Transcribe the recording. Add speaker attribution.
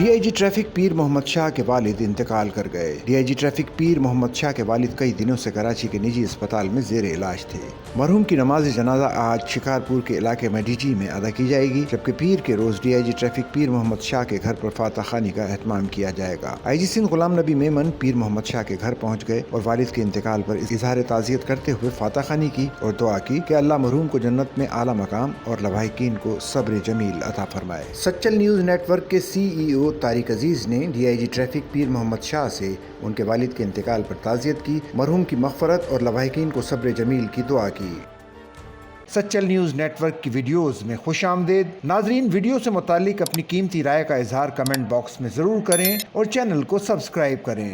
Speaker 1: D I G traffic پیر محمد شاہ کے والد انتقال کر گئے۔ ڈی آئی جی ٹریفک پیر محمد شاہ کے والد کئی دنوں سے کراچی کے نجی اسپتال میں زیر علاج تھے۔ مرحوم کی نماز جنازہ آج شکارپور کے علاقے میں ڈی جی میں ادا کی جائے گی، جبکہ پیر کے روز ڈی آئی جی ٹریفک پیر محمد شاہ کے گھر پر فاتح خوانی کا اہتمام کیا جائے گا۔ آئی جی سندھ غلام نبی میمن پیر محمد شاہ کے گھر پہنچ گئے اور والد کے انتقال پر اظہار تعزیت کرتے ہوئے فاتح خوانی کی اور دعا کی کہ اللہ مرحوم کو جنت میں اعلیٰ مقام اور لواحقین کو صبر جمیل عطا فرمائے۔ سچل نیوز نیٹ ورک کے سی ای او طارق عزیز نے ڈی آئی جی ٹریفک پیر محمد شاہ سے ان کے والد کے انتقال پر تعزیت کی، مرحوم کی مغفرت اور لواحقین کو صبر جمیل کی دعا کی۔ سچل نیوز نیٹ ورک کی ویڈیوز میں خوش آمدید۔ ناظرین، ویڈیو سے متعلق اپنی قیمتی رائے کا اظہار کمنٹ باکس میں ضرور کریں اور چینل کو سبسکرائب کریں۔